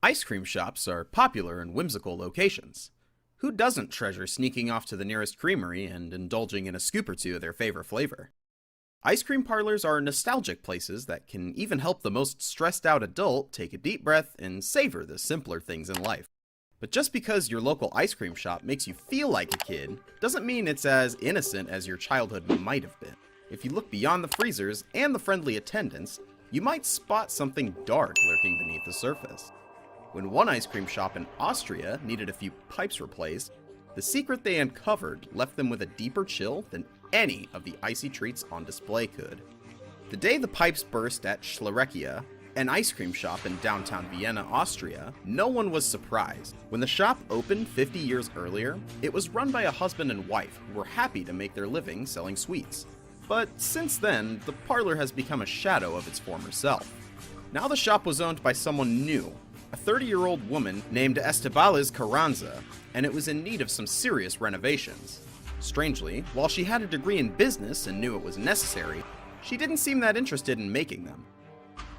Ice cream shops are popular in whimsical locations. Who doesn't treasure sneaking off to the nearest creamery and indulging in a scoop or two of their favorite flavor? Ice cream parlors are nostalgic places that can even help the most stressed out adult take a deep breath and savor the simpler things in life. But just because your local ice cream shop makes you feel like a kid, doesn't mean it's as innocent as your childhood might have been. If you look beyond the freezers and the friendly attendants, you might spot something dark lurking beneath the surface. When one ice cream shop in Austria needed a few pipes replaced, the secret they uncovered left them with a deeper chill than any of the icy treats on display could. The day the pipes burst at Schlereckia, an ice cream shop in downtown Vienna, Austria, no one was surprised. When the shop opened 50 years earlier, it was run by a husband and wife who were happy to make their living selling sweets. But since then, the parlor has become a shadow of its former self. Now the shop was owned by someone new, a 30-year-old woman named Estebaliz Carranza, and it was in need of some serious renovations. Strangely, while she had a degree in business and knew it was necessary, she didn't seem that interested in making them.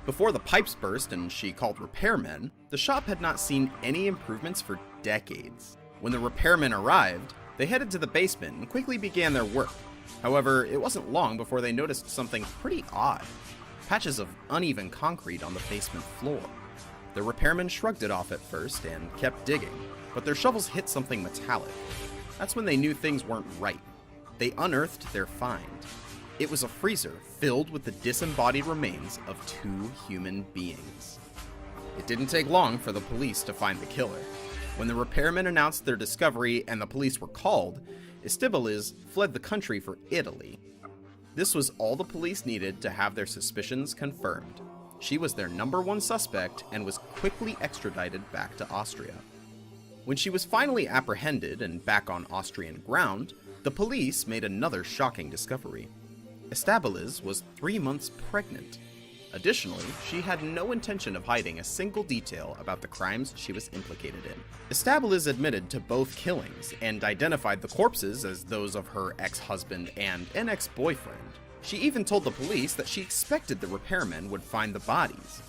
Before the pipes burst and she called repairmen, the shop had not seen any improvements for decades. When the repairmen arrived, they headed to the basement and quickly began their work. However, it wasn't long before they noticed something pretty odd: patches of uneven concrete on the basement floor. The repairmen shrugged it off at first and kept digging, but their shovels hit something metallic. That's when they knew things weren't right. They unearthed their find. It was a freezer filled with the disembodied remains of two human beings. It didn't take long for the police to find the killer. When the repairmen announced their discovery and the police were called, Estibaliz fled the country for Italy. This was all the police needed to have their suspicions confirmed. She was their #1 suspect and was quickly extradited back to Austria. When she was finally apprehended and back on Austrian ground, the police made another shocking discovery. Estebaliz was 3 months pregnant. Additionally, she had no intention of hiding a single detail about the crimes she was implicated in. Estebaliz admitted to both killings and identified the corpses as those of her ex-husband and an ex-boyfriend. She even told the police that she expected the repairmen would find the bodies.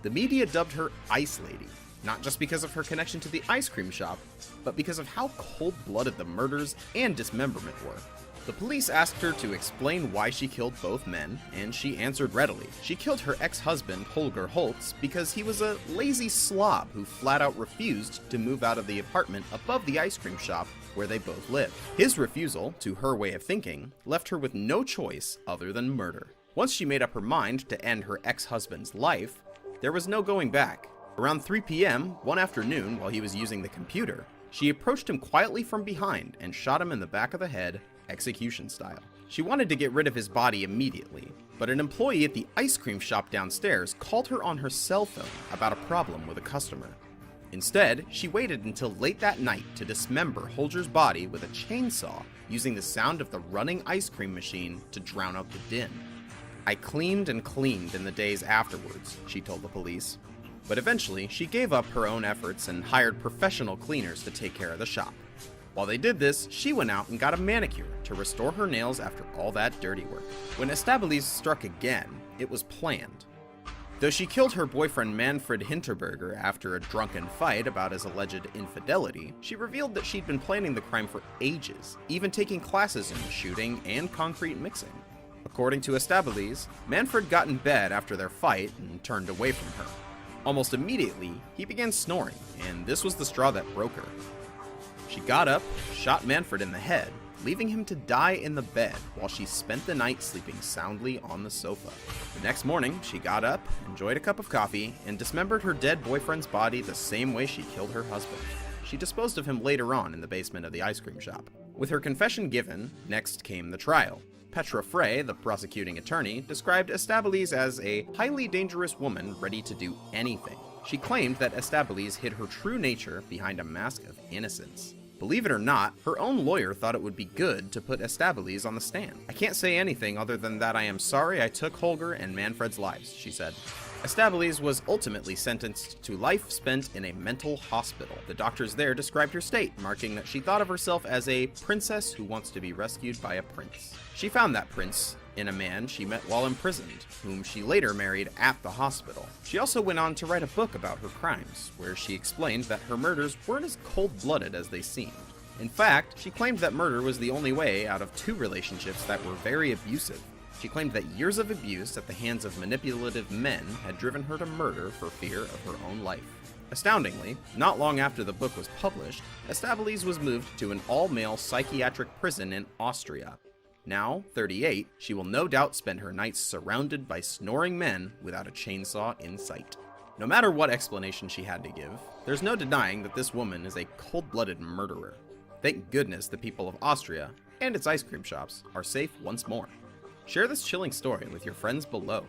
The media dubbed her Ice Lady, not just because of her connection to the ice cream shop, but because of how cold-blooded the murders and dismemberment were. The police asked her to explain why she killed both men, and she answered readily. She killed her ex-husband, Holger Holtz, because he was a lazy slob who flat out refused to move out of the apartment above the ice cream shop where they both lived. His refusal, to her way of thinking, left her with no choice other than murder. Once she made up her mind to end her ex-husband's life, there was no going back. Around 3 p.m. one afternoon, while he was using the computer, she approached him quietly from behind and shot him in the back of the head, execution style. She wanted to get rid of his body immediately, but an employee at the ice cream shop downstairs called her on her cell phone about a problem with a customer. Instead, she waited until late that night to dismember Holger's body with a chainsaw, using the sound of the running ice cream machine to drown out the din. "I cleaned and cleaned in the days afterwards," she told the police. But eventually, she gave up her own efforts and hired professional cleaners to take care of the shop. While they did this, she went out and got a manicure to restore her nails after all that dirty work. When Estebaliz struck again, it was planned. Though she killed her boyfriend Manfred Hinterberger after a drunken fight about his alleged infidelity, she revealed that she'd been planning the crime for ages, even taking classes in shooting and concrete mixing. According to Estebaliz, Manfred got in bed after their fight and turned away from her. Almost immediately, he began snoring, and this was the straw that broke her. She got up, shot Manfred in the head, leaving him to die in the bed while she spent the night sleeping soundly on the sofa. The next morning, she got up, enjoyed a cup of coffee, and dismembered her dead boyfriend's body the same way she killed her husband. She disposed of him later on in the basement of the ice cream shop. With her confession given, next came the trial. Petra Frey, the prosecuting attorney, described Estebaliz as a highly dangerous woman ready to do anything. She claimed that Estebaliz hid her true nature behind a mask of innocence. Believe it or not, her own lawyer thought it would be good to put Estebaliz on the stand. "I can't say anything other than that I am sorry I took Holger and Manfred's lives," she said. Estebaliz was ultimately sentenced to life spent in a mental hospital. The doctors there described her state, marking that she thought of herself as a princess who wants to be rescued by a prince. She found that prince in a man she met while imprisoned, whom she later married at the hospital. She also went on to write a book about her crimes, where she explained that her murders weren't as cold-blooded as they seemed. In fact, she claimed that murder was the only way out of 2 relationships that were very abusive. She claimed that years of abuse at the hands of manipulative men had driven her to murder for fear of her own life. Astoundingly, not long after the book was published, Estabilis was moved to an all-male psychiatric prison in Austria. Now, 38, she will no doubt spend her nights surrounded by snoring men without a chainsaw in sight. No matter what explanation she had to give, there's no denying that this woman is a cold-blooded murderer. Thank goodness the people of Austria, and its ice cream shops, are safe once more. Share this chilling story with your friends below.